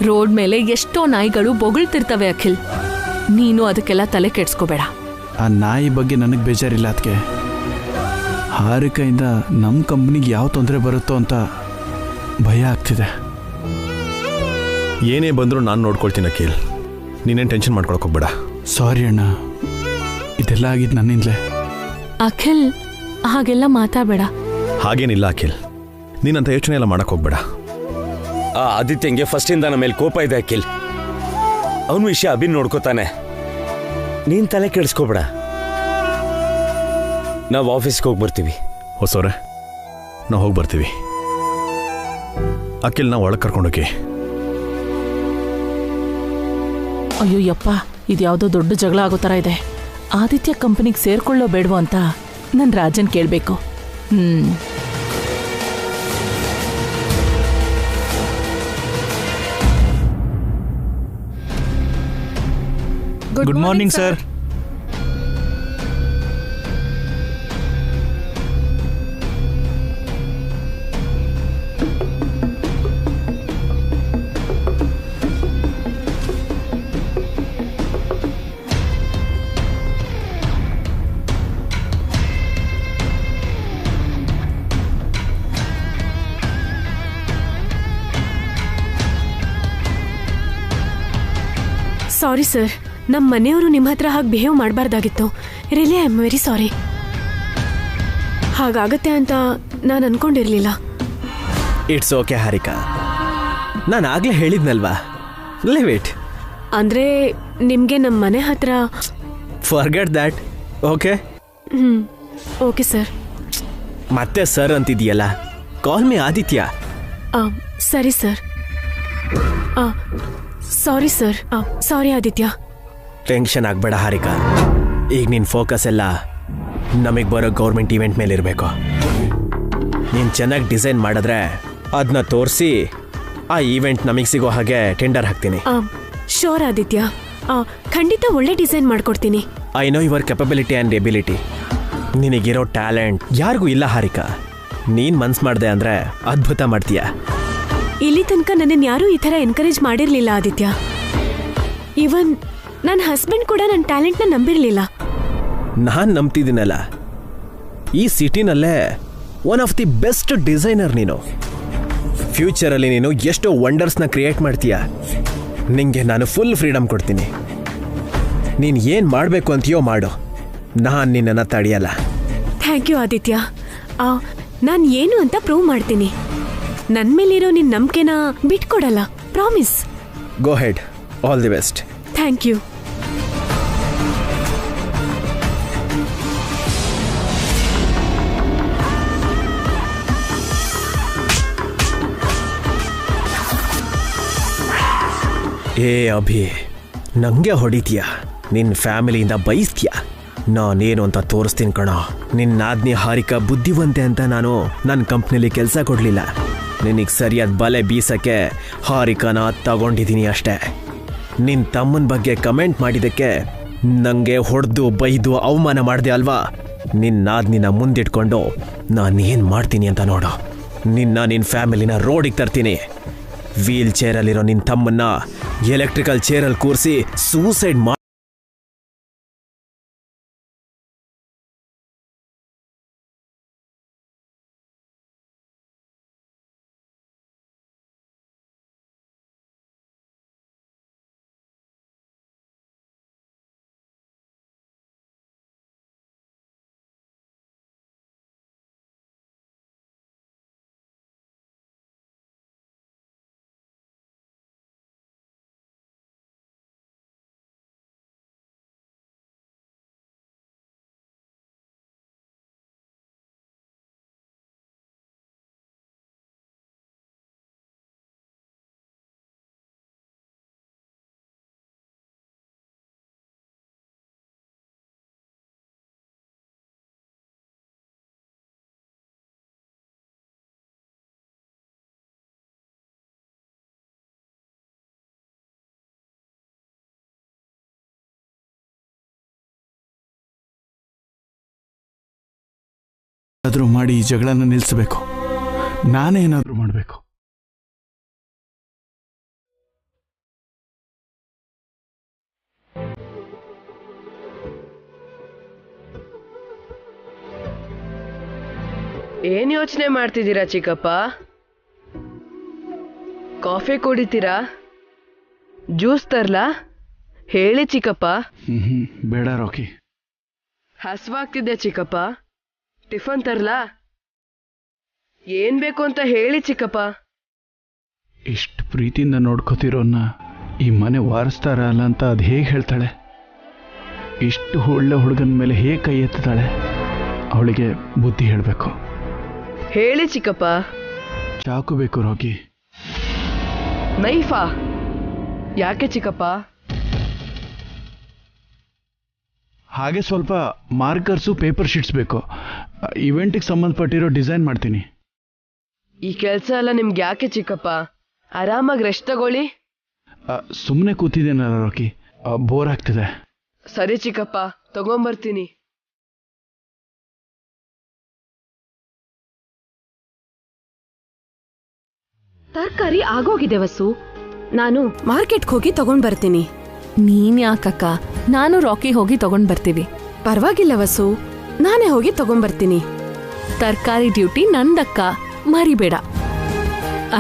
Road ಮೇಲೆ ಎಷ್ಟೋ ನಾಯಿಗಳು ಬೊಗಳ್ತಿರ್ತವೆ ಅಖಿಲ್. ನೀನು ಅದಕ್ಕೆಲ್ಲ ತಲೆ ಕೆಡ್ಸ್ಕೋಬೇಡ. ಆ ನಾಯಿ ಬಗ್ಗೆ ನನಗೆ ಬೇಜಾರಿಲ್ಲ. ಅದಕ್ಕೆ ಹಾರಿಕೆಯಿಂದ ನಮ್ಮ ಕಂಪ್ನಿಗೆ ಯಾವ ತೊಂದರೆ ಬರುತ್ತೋ ಅಂತ ಭಯ ಆಗ್ತಿದೆ. ಏನೇ ಬಂದರೂ ನಾನು ನೋಡ್ಕೊಳ್ತೀನಿ ಅಖಿಲ್, ನೀನೇನು ಟೆನ್ಷನ್ ಮಾಡ್ಕೊಳಕ್ಕೆ ಹೋಗ್ಬೇಡ. ಸಾರಿ ಅಣ್ಣ, ಇದೆಲ್ಲ ಆಗಿದ್ದು ನನ್ನಿಂದಲೇ. ಅಖಿಲ್ ಹಾಗೆಲ್ಲ ಮಾತಾಡಬೇಡ. ಹಾಗೇನಿಲ್ಲ ಅಖಿಲ್, ನೀನಂತ ಯೋಚನೆ ಎಲ್ಲ ಮಾಡಕ್ಕೆ ಹೋಗ್ಬೇಡ. ಆ ಆದಿತ್ಯಂಗೆ ಫಸ್ಟಿಂದ ನಮ್ಮ ಮೇಲೆ ಕೋಪ ಇದೆ ಅಖಿಲ್. ಅವನ ವಿಷಯ ಅಭಿನ್ ನೋಡ್ಕೋತಾನೆ, ನೀನ್ ತಲೆ ಕೆಡಿಸ್ಕೋಬೇಡ. ನಾವು ಆಫೀಸ್ಗೆ ಹೋಗಿ ಬರ್ತೀವಿ. ಹೊಸವ್ರೆ, ನಾವು ಹೋಗಿ ಬರ್ತೀವಿ. ಅಖಿಲ್ ನಾವು ಒಳಗೆ ಕರ್ಕೊಂಡೋಗಿ. ಅಯ್ಯೋ ಯಪ್ಪ, ಇದ್ಯಾವುದೋ ದೊಡ್ಡ ಜಗಳ ಆಗೋ ಥರ ಇದೆ. ಆದಿತ್ಯ ಕಂಪನಿಗೆ ಸೇರ್ಕೊಳ್ಳೋ ಬೇಡವೋ ಅಂತ ನಾನು ರಾಜನ್ ಕೇಳಬೇಕು. Good morning sir. Sorry sir, ನಮ್ಮ ಮನೆಯವರು ನಿಮ್ಮ ಹತ್ರ ಹಾಗೆ ಬಿಹೇವ್ ಮಾಡಬಾರ್ದಾಗಿತ್ತು. Really I am very sorry. ಹಾಗಾಗತ್ತೆ ಅಂತ ನಾನು ಅನ್ಕೊಂಡಿರ್ಲಿಲ್ಲ. ಇಟ್ಸ್ ಓಕೆ ಹಾರಿಕಾ, ನಾನು ಆಗ್ಲೇ ಹೇಳಿದ್ನಲ್ವಾ, ಲಿವ್ ಇಟ್. ಅಂದ್ರೆ ನಿಮಗೆ ನಮ್ಮ ಮನೆ ಹತ್ರ forget that. Okay okay sir. ಮತ್ತೆ ಸರ್ ಅಂತಿದೆಯಲ್ಲ, ಕಾಲ್ ಮಿ ಆದಿತ್ಯ. ಸರಿ sir. Sorry sir. Sorry Aditya. Tension ಆಗಬೇಡ ಹಾರಿಕಾ, ಈಗ ನಿನ್ನ ಫೋಕಸ್ ಎಲ್ಲ ನಮಗೆ ಬರೋ ಗೌರ್ಮೆಂಟ್ ಇವೆಂಟ್ ಮೇಲೆ ಇರಬೇಕು. ನೀನು ಚೆನ್ನಾಗಿ ಡಿಸೈನ್ ಮಾಡಿದ್ರೆ ಅದನ್ನ ತೋರಿಸಿ ಆ ಈವೆಂಟ್ ನಮಗೆ ಸಿಗೋ ಹಾಗೆ ಟೆಂಡರ್ ಹಾಕ್ತೀನಿ. ಶೋರ್ ಆದಿತ್ಯ, ಖಂಡಿತ ಒಳ್ಳೆ ಡಿಸೈನ್ ಮಾಡ್ಕೊಡ್ತೀನಿ. I know your capability and ability. ನಿನಗಿರೋ ಟ್ಯಾಲೆಂಟ್ ಯಾರಿಗೂ ಇಲ್ಲ ಹಾರಿಕಾ. ನೀನು ಮನ್ಸು ಮಾಡಿದೆ ಅಂದರೆ ಅದ್ಭುತ ಮಾಡ್ತೀಯ. ಇಲ್ಲಿ ತನಕ ನನ್ನನ್ನು ಯಾರೂ ಈ ಥರ ಎನ್ಕರೇಜ್ ಮಾಡಿರಲಿಲ್ಲ ಆದಿತ್ಯ. ಇವನ್ ನನ್ನ ಹಸ್ಬೆಂಡ್ ಕೂಡ ನನ್ನ ಟ್ಯಾಲೆಂಟ್ನ ನಂಬಿರಲಿಲ್ಲ. ನಾನು ನಂಬ್ತಿದ್ದೀನಲ್ಲ, ಈ ಸಿಟಿನಲ್ಲೇ one of the best designer ನೀನು. ಫ್ಯೂಚರಲ್ಲಿ ನೀನು ಎಷ್ಟೋ ವಂಡರ್ಸ್ನ ಕ್ರಿಯೇಟ್ ಮಾಡ್ತೀಯ. ನಿಂಗೆ ನಾನು ಫುಲ್ ಫ್ರೀಡಮ್ ಕೊಡ್ತೀನಿ. ನೀನು ಏನು ಮಾಡಬೇಕು ಅಂತೀಯೋ ಮಾಡು, ನಾನು ನಿನ್ನನ್ನು ತಡೆಯಲ್ಲ. Thank you Aditya. ನಾನು ಏನು ಅಂತ ಪ್ರೂವ್ ಮಾಡ್ತೀನಿ. ನನ್ನ ಮೇಲಿರೋ ನಿನ್ನ ನಂಬಿಕೆನ ಬಿಟ್ಕೊಡಲ್ಲ, promise. Go ahead, all the best. Thank you. ಏ ಅಭಿ, ನಂಗೆ ಹೊಡಿತೀಯ, ನಿನ್ನ ಫ್ಯಾಮಿಲಿಯಿಂದ ಬಯಸ್ತೀಯ. ನಾನೇನು ಅಂತ ತೋರಿಸ್ತೀನಿ ಕಣೋ. ನಿನ್ನ ಆಜ್ಞೆ ಹಾರಿಕಾ ಬುದ್ಧಿವಂತೆ ಅಂತ ನಾನು ನನ್ನ ಕಂಪ್ನಿಲಿ ಕೆಲಸ ಕೊಡಲಿಲ್ಲ. ನಿನಗೆ ಸರಿಯಾದ ಬಲೆ ಬೀಸಕ್ಕೆ ಹಾರಿಕಾನ ತಗೊಂಡಿದ್ದೀನಿ ಅಷ್ಟೇ. ನಿನ್ನ ತಮ್ಮನ ಬಗ್ಗೆ ಕಮೆಂಟ್ ಮಾಡಿದ್ದಕ್ಕೆ ನನಗೆ ಹೊಡೆದು ಬೈದು ಅವಮಾನ ಮಾಡಿದೆ ಅಲ್ವಾ? ನಿನ್ನ ಮುಂದಿಟ್ಕೊಂಡು ನಾನೇನು ಮಾಡ್ತೀನಿ ಅಂತ ನೋಡು. ನಿನ್ನ ಫ್ಯಾಮಿಲಿನ ರೋಡಿಗೆ ತರ್ತೀನಿ. ವೀಲ್ ಚೇರಲ್ಲಿರೋ ನಿನ್ನ ತಮ್ಮನ್ನ ಎಲೆಕ್ಟ್ರಿಕಲ್ ಚೇರಲ್ಲಿ ಕೂರಿಸಿ ಸೂಸೈಡ್ ಮಾಡಿ ಏನಾದರೂ ಮಾಡಿ ಈ ಜಗಳನ ನಿಲ್ಲಿಸಬೇಕು. ನಾನೇ ಏನಾದರೂ ಮಾಡಬೇಕು. ಏನ್ ಯೋಚನೆ ಮಾಡ್ತಿದ್ದೀರಾ ಚಿಕ್ಕಪ್ಪ? ಕಾಫಿ ಕುಡಿತೀರಾ? ಜ್ಯೂಸ್ ತರ್ಲಾ? ಹೇಳಿ ಚಿಕ್ಕಪ್ಪ. ಬೇಡ ರಾಕಿ. ಹಸ್ವಾಗ್ತಿದೆ ಚಿಕ್ಕಪ್ಪ, ಟಿಫನ್ ತರ್ಲಾ? ಏನ್ ಬೇಕು ಅಂತ ಹೇಳಿ ಚಿಕ್ಕಪ್ಪ. ಇಷ್ಟು ಪ್ರೀತಿಯಿಂದ ನೋಡ್ಕೋತಿರೋನ್ನ ಈ ಮನೆ ವಾರಿಸ್ತಾರಲ್ಲ ಅಂತ ಅದು ಹೇಗೆ ಹೇಳ್ತಾಳೆ? ಇಷ್ಟು ಒಳ್ಳೆ ಹುಡುಗನ ಮೇಲೆ ಹೇಗೆ ಕೈ ಎತ್ತಾಳೆ? ಅವಳಿಗೆ ಬುದ್ಧಿ ಹೇಳಬೇಕು. ಹೇಳಿ ಚಿಕ್ಕಪ್ಪ. ಚಾಕು ಬೇಕು ರಾಕಿ. ನೈಫಾ? ಯಾಕೆ ಚಿಕ್ಕಪ್ಪ? ಹಾಗೆ ಸ್ವಲ್ಪ ಮಾರ್ಕರ್ಸು ಪೇಪರ್ ಶೀಟ್ಸ್ ಬೇಕು. ಇವೆಂಟಿಗೆ ಸಂಬಂಧಪಟ್ಟಿರೋ ಡಿಸೈನ್ ಮಾಡ್ತೀನಿ. ಈ ಕೆಲಸ ಎಲ್ಲ ನಿಮ್ಗೆ ಯಾಕೆ ಚಿಕ್ಕಪ್ಪ? ಆರಾಮಾಗಿ ರೆಸ್ಟ್ ತಗೊಳ್ಳಿ. ಸುಮ್ಮನೆ ಕೂತಿದ್ದೇನಲ್ಲ ರಾಕಿ, ಬೋರ್ ಆಗ್ತಿದೆ. ಸರಿ ಚಿಕ್ಕಪ್ಪ, ತಗೊಂಬರ್ತೀನಿ. ತರಕಾರಿ ಆಗೋಗಿದೆ ವಸು, ನಾನು ಮಾರ್ಕೆಟ್ಗೆ ಹೋಗಿ ತಗೊಂಡ್ ಬರ್ತೀನಿ. ನೀನ್ ಯಾಕಕ್ಕ, ನಾನು ರಾಕಿ ಹೋಗಿ ತಗೊಂಡ್ ಬರ್ತೀವಿ. ಪರವಾಗಿಲ್ಲ ವಸು, ನಾನೇ ಹೋಗಿ ತಗೊಂಡ್ ಬರ್ತೀನಿ. ತರಕಾರಿ ಡ್ಯೂಟಿ ನಂದಕ್ಕ, ಮರಿಬೇಡ.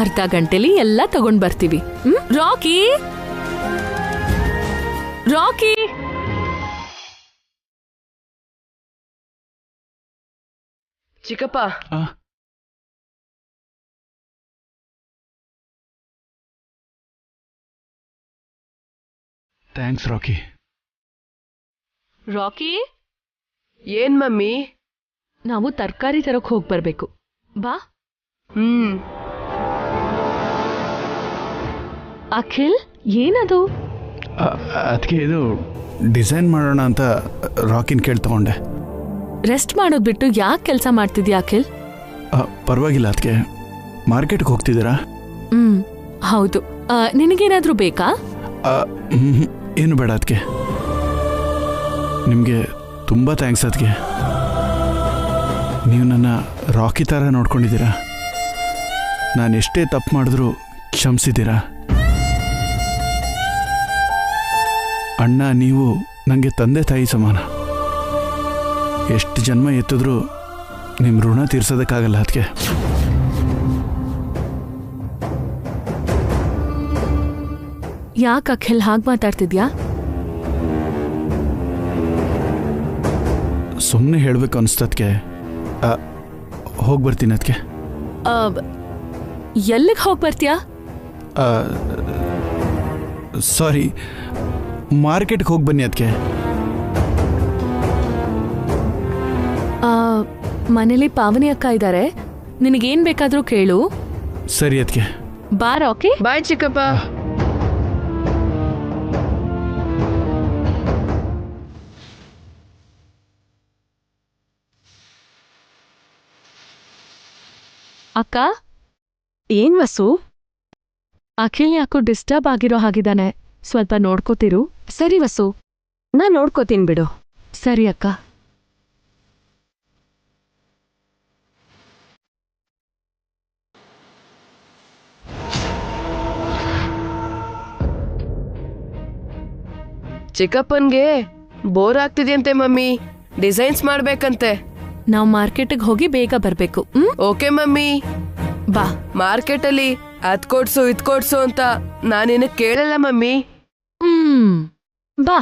ಅರ್ಧ ಗಂಟೆಲಿ ಎಲ್ಲ ತಗೊಂಡ್ ಬರ್ತೀವಿ. ರಾಕಿ ರಾಕಿ ಚಿಕ್ಕಪ್ಪ, ಥ್ಯಾಂಕ್ಸ್ ರಾಕಿ. ರಾಕಿ, ಏನ್ ಮಮ್ಮಿ? ನಾವು ತರಕಾರಿ ತರಕ್ ಹೋಗ್ ಬರ್ಬೇಕು, ಬಾ. ಅಖಿಲ್, ಏನದು? ಅದಕ್ಕೆ ಇದು ಡಿಸೈನ್ ಮಾಡೋಣ ಅಂತ ರಾಕಿನ್ ಕೇಳಿ ತಗೊಂಡೆ. ರೆಸ್ಟ್ ಮಾಡೋದ್ ಬಿಟ್ಟು ಯಾಕೆ ಕೆಲಸ ಮಾಡ್ತಿದ್ಯಾ ಅಖಿಲ್? ಪರವಾಗಿಲ್ಲ, ಅದಕ್ಕೆ ಮಾರ್ಕೆಟ್ಗೆ ಹೋಗ್ತಿದ್ದೀರಾ? ಹೌದು. ನಿನಗೇನಾದ್ರೂ ಬೇಕಾ? ಏನು ಬೇಡ, ಅದಕ್ಕೆ ನಿಮಗೆ ತುಂಬ ಥ್ಯಾಂಕ್ಸ್. ಅದಕ್ಕೆ ನೀವು ನನ್ನ ರಾಕಿ ಥರ ನೋಡ್ಕೊಂಡಿದ್ದೀರಾ. ನಾನು ಎಷ್ಟೇ ತಪ್ಪು ಮಾಡಿದ್ರೂ ಕ್ಷಮಿಸಿದ್ದೀರಾ. ಅಣ್ಣ, ನೀವು ನನಗೆ ತಂದೆ ತಾಯಿ ಸಮಾನ. ಎಷ್ಟು ಜನ್ಮ ಎತ್ತಿದ್ರೂ ನಿಮ್ಮ ಋಣ ತೀರ್ಸೋದಕ್ಕಾಗಲ್ಲ. ಅದಕ್ಕೆ ಯಾಕೆ ಅಖಿಲ್ ಹಾಗೆ ಮಾತಾಡ್ತಿದ್ಯಾ? ಸುಮ್ಮನೆ ಹೇಳಬೇಕು ಅನಿಸ್ತದಕ್ಕೆ. ಹೋಗಿ ಬರ್ತೀನಿ. ಅದಕ್ಕೆ ಎಲ್ಲಿಗೆ ಹೋಗಿ ಬರ್ತೀಯಾ? ಸಾರಿ, ಮಾರ್ಕೆಟ್ಗೆ ಹೋಗಿ ಬನ್ನಿ. ಅದಕ್ಕೆ ಮನೇಲಿ ಪಾವನಿ ಅಕ್ಕ ಇದ್ದಾರೆ, ನಿನಗೇನ್ ಬೇಕಾದ್ರೂ ಕೇಳು. ಸರಿ, ಅದಕ್ಕೆ ಬಾ ರಾಕಿ. ಬಾಯ್ ಚಿಕ್ಕಪ್ಪ. ಅಕ್ಕ, ಏನ್ ವಸು? ಅಖಿಲ್ ಯಾಕೋ ಡಿಸ್ಟರ್ಬ್ ಆಗಿರೋ ಹಾಗಿದ್ದಾನೆ, ಸ್ವಲ್ಪ ನೋಡ್ಕೋತಿರು. ಸರಿ ವಸು, ನಾನ್ ನೋಡ್ಕೋತೀನಿ ಬಿಡು. ಸರಿ ಅಕ್ಕ. ಚಿಕ್ಕಪ್ಪನ್ಗೆ ಬೋರ್ ಆಗ್ತಿದೆಯಂತೆ ಮಮ್ಮಿ, ಡಿಸೈನ್ಸ್ ಮಾಡ್ಬೇಕಂತೆ. ನಾವು ಮಾರ್ಕೆಟ್ಗೆ ಹೋಗಿ ಬೇಗ ಬರ್ಬೇಕು. Okay mummy. ಬಾ. ಮಾರ್ಕೆಟ್ ಅಲ್ಲಿ ಅದ್ ಕೊಡ್ಸು ಇದ್ ಕೊಡ್ಸು ಅಂತ ನಾನೇನು ಕೇಳಲ್ಲ ಮಮ್ಮಿ. ಬಾ.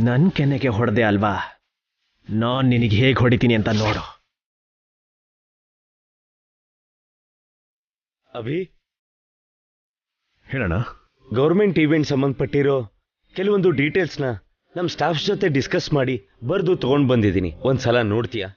ನನ್ ಕೆನ್ನೆಗೆ ಹೊಡೆದೆ ಅಲ್ವಾ, ನಾನ್ ನಿನಗೆ ಹೇಗೆ ಹೊಡಿತೀನಿ ಅಂತ ನೋಡು. ಅಭಿ, ಹೇಳೋಣ. ಗೌರ್ಮೆಂಟ್ ಈವೆಂಟ್ ಸಂಬಂಧಪಟ್ಟಿರೋ ಕೆಲವೊಂದು ಡೀಟೇಲ್ಸ್ನ ನಮ್ಮ ಸ್ಟಾಫ್ಸ್ ಜೊತೆ ಡಿಸ್ಕಸ್ ಮಾಡಿ ಬರೆದು ತಗೊಂಡು ಬಂದಿದ್ದೀನಿ. ಒಂದ್ಸಲ ನೋಡ್ತೀಯಾ?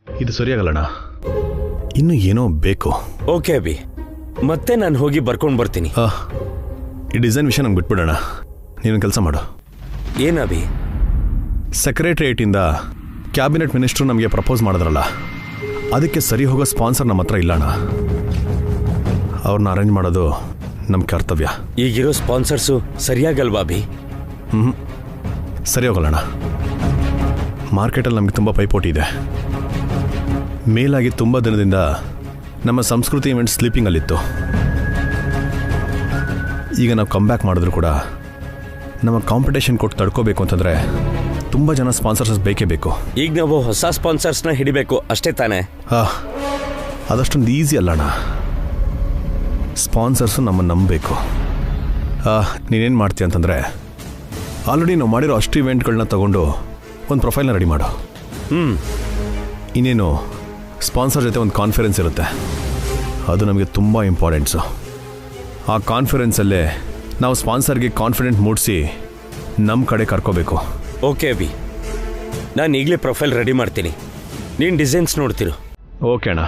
ಇದು ಸರಿಯಾಗಲ್ಲಣ್ಣ, ಇನ್ನು ಏನೋ ಬೇಕು. ಓಕೆ ಅಭಿ, ಮತ್ತೆ ನಾನು ಹೋಗಿ ಬರ್ಕೊಂಡು ಬರ್ತೀನಿ. ಈ ಡಿಸೈನ್ ವಿಷಯ ನಂಗೆ ಬಿಟ್ಬಿಡೋಣ. ನೀನು ಕೆಲಸ ಮಾಡು. ಏನಭಿ? ಸೆಕ್ರೆಟ್ರಿಯೇಟಿಂದ ಕ್ಯಾಬಿನೆಟ್ ಮಿನಿಸ್ಟ್ರು ನಮಗೆ ಪ್ರಪೋಸ್ ಮಾಡಿದ್ರಲ್ಲ, ಅದಕ್ಕೆ ಸರಿ ಹೋಗೋ ಸ್ಪಾನ್ಸರ್ ನಮ್ಮ ಹತ್ರ ಇಲ್ಲಣ್ಣ. ಅವ್ರನ್ನ ಅರೇಂಜ್ ಮಾಡೋದು ನಮ್ಮ ಕರ್ತವ್ಯ. ಈಗಿರೋ ಸ್ಪಾನ್ಸರ್ಸು ಸರಿಯಾಗಲ್ವಾ ಅಭಿ? ಸರಿ ಹೋಗಲ್ಲಣ್ಣ. ಮಾರ್ಕೆಟಲ್ಲಿ ನಮಗೆ ತುಂಬ ಪೈಪೋಟಿ ಇದೆ. ಮೇಲಾಗಿ ತುಂಬ ದಿನದಿಂದ ನಮ್ಮ ಸಂಸ್ಕೃತಿ ಇವೆಂಟ್ ಸ್ಲೀಪಿಂಗಲ್ಲಿತ್ತು. ಈಗ ನಾವು ಕಮ್ಬ್ಯಾಕ್ ಮಾಡಿದ್ರು ಕೂಡ ನಮ್ಮ ಕಾಂಪಿಟೇಷನ್ ಕೊಟ್ಟು ತಡ್ಕೋಬೇಕು ಅಂತಂದರೆ ತುಂಬ ಜನ ಸ್ಪಾನ್ಸರ್ಸ್ ಬೇಕೇ ಬೇಕು. ಈಗ ನಾವು ಹೊಸ ಸ್ಪಾನ್ಸರ್ಸ್ನ ಹಿಡಿಬೇಕು ಅಷ್ಟೇ ತಾನೇ? ಅದಷ್ಟೊಂದು ಈಸಿ ಅಲ್ಲಣ್ಣ. ಸ್ಪಾನ್ಸರ್ಸು ನಮ್ಮನ್ನು ನಂಬಬೇಕು. ನೀನೇನು ಮಾಡ್ತೀಯ ಅಂತಂದರೆ, ಆಲ್ರೆಡಿ ನಾವು ಮಾಡಿರೋ ಅಷ್ಟು ಇವೆಂಟ್ಗಳನ್ನ ತಗೊಂಡು ಒಂದು ಪ್ರೊಫೈಲ್ನ ರೆಡಿ ಮಾಡು. ಇನ್ನೇನು ಸ್ಪಾನ್ಸರ್ ಜೊತೆ ಒಂದು ಕಾನ್ಫರೆನ್ಸ್ ಇರುತ್ತೆ, ಅದು ನಮಗೆ ತುಂಬ ಇಂಪಾರ್ಟೆಂಟ್ಸು. ಆ ಕಾನ್ಫರೆನ್ಸಲ್ಲೇ ನಾವು ಸ್ಪಾನ್ಸರ್ಗೆ ಕಾನ್ಫಿಡೆಂಟ್ ಮೂಡಿಸಿ ನಮ್ಮ ಕಡೆ ಕರ್ಕೋಬೇಕು. ಓಕೆ ಅಭಿ, ನಾನು ಈಗಲೇ ಪ್ರೊಫೈಲ್ ರೆಡಿ ಮಾಡ್ತೀನಿ, ನೀನು ಡಿಸೈನ್ಸ್ ನೋಡ್ತಿರು. ಓಕೆ ಅಣ್ಣ.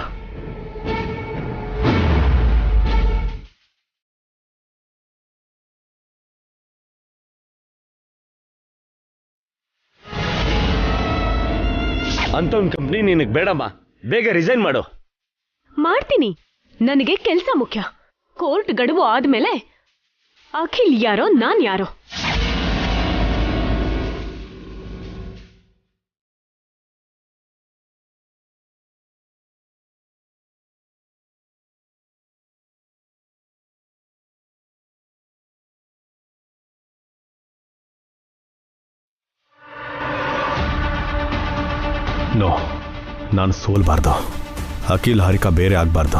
ಅಂತ ಒಂದು ಕಂಪ್ನಿ ನಿನಗೆ ಬೇಡಮ್ಮ, ಬೇಗ ರಿಸೈನ್ ಮಾಡು. ಮಾಡ್ತೀನಿ, ನನಗೆ ಕೆಲಸ ಮುಖ್ಯ. ಕೋರ್ಟ್ ಗಡುವು ಆದ್ಮೇಲೆ ಅಖಿಲ್ ಯಾರೋ ನಾನ್ ಯಾರೋ. ನೋ, ನಾನು ಸೋಲ್ಬಾರ್ದು. ಅಖಿಲ್ ಹಾರಿಕಾ ಬೇರೆ ಆಗಬಾರ್ದು.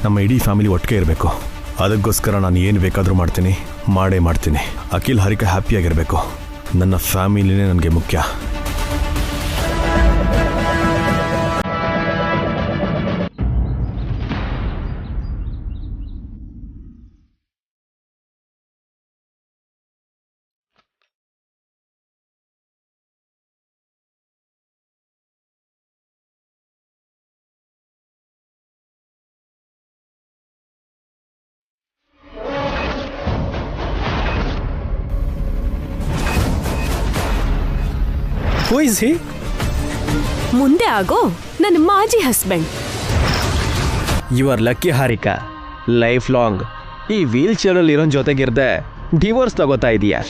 ನಮ್ಮ ಇಡೀ ಫ್ಯಾಮಿಲಿ ಒಟ್ಟಿಗೆ ಇರಬೇಕು. ಅದಕ್ಕೋಸ್ಕರ ನಾನು ಏನು ಬೇಕಾದರೂ ಮಾಡ್ತೀನಿ, ಮಾಡೇ ಮಾಡ್ತೀನಿ. ಅಖಿಲ್ ಹಾರಿಕಾ ಹ್ಯಾಪಿಯಾಗಿರಬೇಕು. ನನ್ನ ಫ್ಯಾಮಿಲಿನೇ ನನಗೆ ಮುಖ್ಯ. Who is he? ಮುಂದೆ ಆಗೋ ನನ್ನ ಮಾಜಿ husband. You are lucky Harika. Life long ಈ ವೀಲ್ ಚೇರಲ್ಲಿ ಇರೋನ್ ಜೊತೆಗಿರ್ದೆ ಡಿವೋರ್ಸ್ ತಗೋತಾ ಇದೀಯಾ?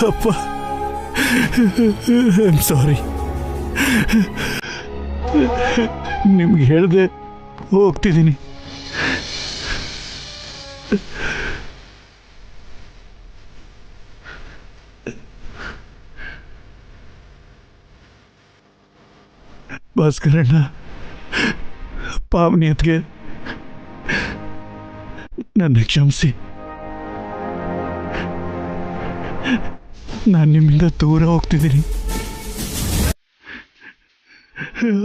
ಅಪ್ಪ, ಐ ಆಮ್ ಸಾರಿ. ನಿಮ್ಗೆ ಹೇಳ್ದೆ ಹೋಗ್ತಿದ್ದೀನಿ. ಭಾಸ್ಕರಣ್ಣ, ಪಾವನಿಯತ್ಗೆ ನನ್ನ ಕ್ಷಮಿಸಿ. ನಾನು ನಿಮ್ಮಿಂದ ದೂರ ಹೋಗ್ತಿದ್ದೀನಿ.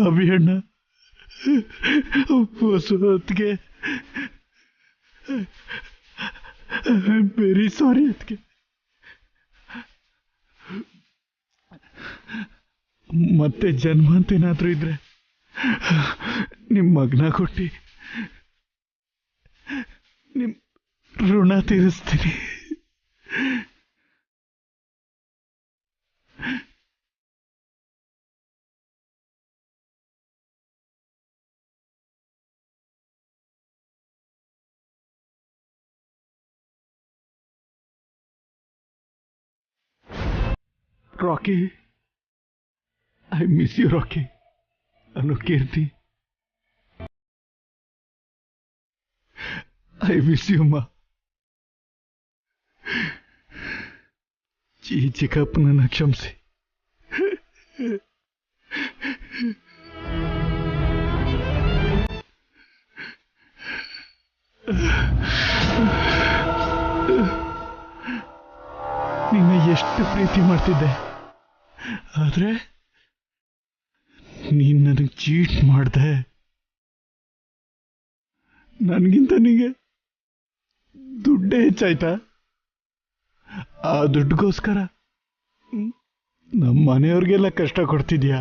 ಅಭಿಯಣ್ಣ, ಹೊತ್ತಿಗೆ ವೆರಿ ಸಾರಿ. ಅದಕ್ಕೆ ಮತ್ತೆ ಜನ್ಮ ಅಂತೇನಾದ್ರೂ ಇದ್ರೆ ನಿಮ್ಮ ಮಗನ ಕೊಟ್ಟು ನಿಮ್ಮ ಋಣ ತೀರಿಸ್ತೀನಿ. Rocky, I miss you Rocky. Anu Keerthi, I miss you ಅಮ್ಮ. ಚಿಕ್ಕಪ್ಪನನ್ನ ಕ್ಷಮಿಸಿ. ನಿನ್ನ ಎಷ್ಟು ಪ್ರೀತಿ ಮಾಡ್ತಿದ್ದೆ, ಆದ್ರೆ ನೀನ್ ನನಗೆ ಚೀಟ್ ಮಾಡ್ದೆ. ನನಗಿಂತ ನಿನಗೆ ದುಡ್ಡೇ ಹೆಚ್ಚಾಯ್ತಾ? ಆ ದುಡ್ಡುಗೋಸ್ಕರ ನಮ್ಮ ಮನೆಯವ್ರಿಗೆಲ್ಲ ಕಷ್ಟ ಕೊಡ್ತಿದ್ಯಾ?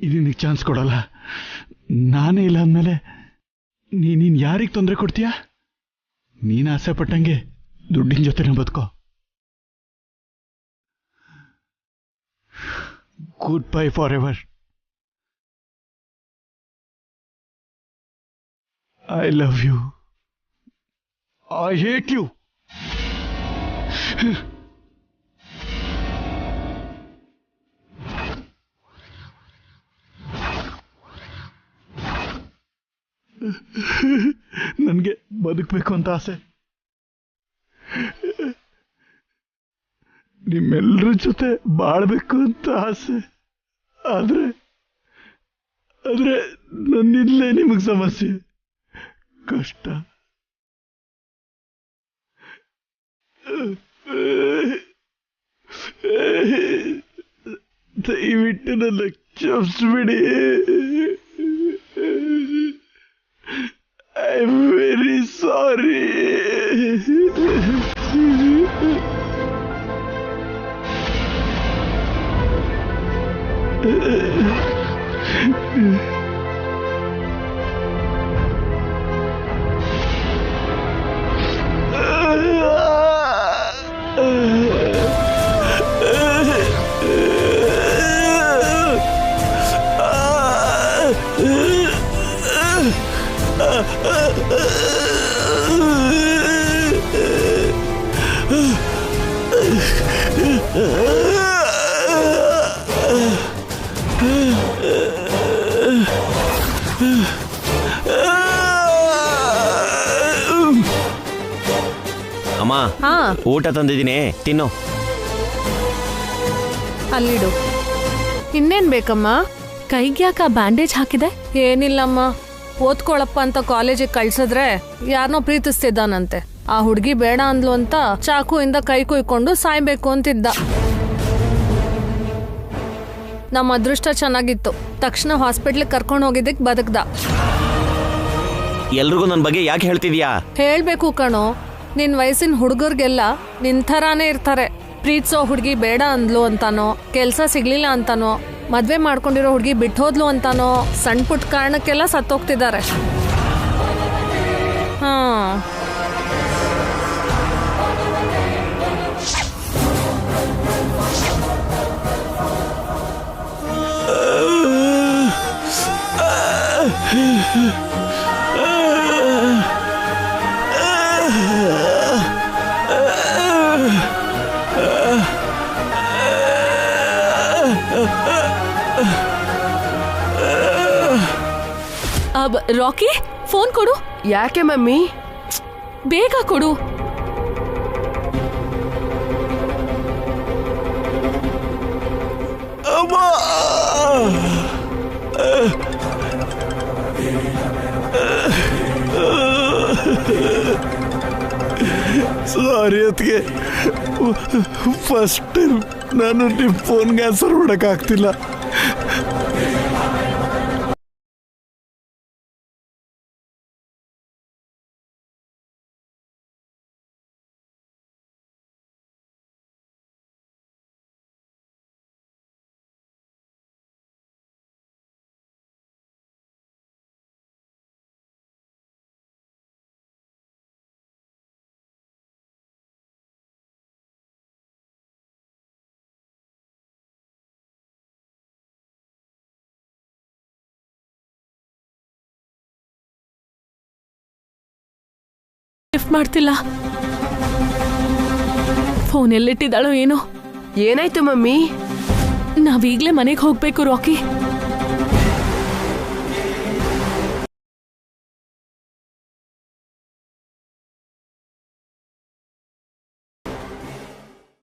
ಇದು ನಿನಗೆ ಚಾನ್ಸ್ ಕೊಡಲ್ಲ. ನಾನೇ ಇಲ್ಲ ಅಂದಮೇಲೆ ನೀನ್ ಯಾರಿಗೆ ತೊಂದರೆ ಕೊಡ್ತೀಯಾ? ನೀನು ಆಸೆ ಪಟ್ಟಂಗೆ ದುಡ್ಡಿನ ಜೊತೆನೇ ಬದುಕೋ. Goodbye forever. I love you. I hate you. ನನಗೆ ಬದುಕಬೇಕು ಅಂತ ಆಸೆ. ನಿಮ್ಮೆಲ್ಲರ ಜೊತೆ ಬಾಳ್ಬೇಕು ಅಂತ ಆಸೆ. ಆದ್ರೆ ನನ್ನಿಂದಲೇ ನಿಮಗೆ ಸಮಸ್ಯೆ, ಕಷ್ಟ. ದಯವಿಟ್ಟು ನನ್ನ ಕ್ಷಮಿಸ್ಬಿಡಿ. ಐ ಆಮ್ ವೆರಿ ಸಾರಿ. ಅಮ್ಮ, ಊಟ ತಂದಿದ್ದೀನಿ, ತಿನ್ನು. ಅಲ್ಲಿಡು. ಇನ್ನೇನ್ ಬೇಕಮ್ಮ? ಕೈಗ್ಯಾಕ ಬ್ಯಾಂಡೇಜ್ ಹಾಕಿದೆ? ಏನಿಲ್ಲಮ್ಮ, ಓದ್ಕೊಳಪ್ಪ ಅಂತ ಕಾಲೇಜಿಗೆ ಕಳ್ಸಿದ್ರೆ ಯಾರನ್ನೋ ಪ್ರೀತಿಸ್ತಿದ್ದಾನಂತೆ. ಆ ಹುಡುಗಿ ಬೇಡ ಅಂದ್ಲು ಅಂತ ಚಾಕುವಿಂದ ಕೈ ಕುಯ್ಕೊಂಡು ಸಾಯ್ಬೇಕು ಅಂತಿದ್ದ. ನಮ್ಮ ಅದೃಷ್ಟ ಚೆನ್ನಾಗಿತ್ತು, ತಕ್ಷಣ ಹಾಸ್ಪಿಟ್ಲಿಗೆ ಕರ್ಕೊಂಡು ಹೋಗಿದ್ದಕ್ಕೆ ಬದುಕ್ದ. ಎಲ್ರಿಗೂ ನನ್ನ ಬಗ್ಗೆ ಯಾಕೆ ಹೇಳ್ತಿದ್ಯಾ? ಹೇಳ್ಬೇಕು ಕಣೋ, ನಿನ್ ವಯಸ್ಸಿನ ಹುಡುಗರ್ಗೆಲ್ಲ ನಿನ್ ಥರಾನೇ ಇರ್ತಾರೆ. ಪ್ರೀತಿಸೋ ಹುಡುಗಿ ಬೇಡ ಅಂದ್ಲು ಅಂತಾನೋ, ಕೆಲ್ಸ ಸಿಗ್ಲಿಲ್ಲ ಅಂತಾನೋ, ಮದ್ವೆ ಮಾಡ್ಕೊಂಡಿರೋ ಹುಡುಗಿ ಬಿಟ್ಟೋದ್ಲು ಅಂತಾನೋ, ಸಣ್ಣ ಪುಟ್ಟ ಕಾರಣಕ್ಕೆಲ್ಲ ಸತ್ತೋಗ್ತಿದ್ದಾರೆ. ಹಾ, ರಾಕಿ, ಫೋನ್ ಕೊಡು. ಯಾಕೆ ಮಮ್ಮಿ? ಬೇಗ ಕೊಡು. ಸಾರಿ ಅದಕ್ಕೆ ಫಸ್ಟ್ ಟೈಮ್ ನಾನು ನಿಮ್ಮ ಫೋನ್ಗೆ ಆನ್ಸರ್ ಮಾಡೋಕ್ಕಾಗ್ತಿಲ್ಲ. ಲಿಫ್ಟ್ ಮಾಡ್ತಿಲ್ಲ. ಫೋನ್ ಎಲ್ಲಿಟ್ಟಿದ್ದಾಳೋ ಏನೋ. ಏನಾಯ್ತು ಮಮ್ಮಿ? ನಾವೀಗ್ಲೇ ಮನೆಗೆ ಹೋಗ್ಬೇಕು ರಾಕಿ.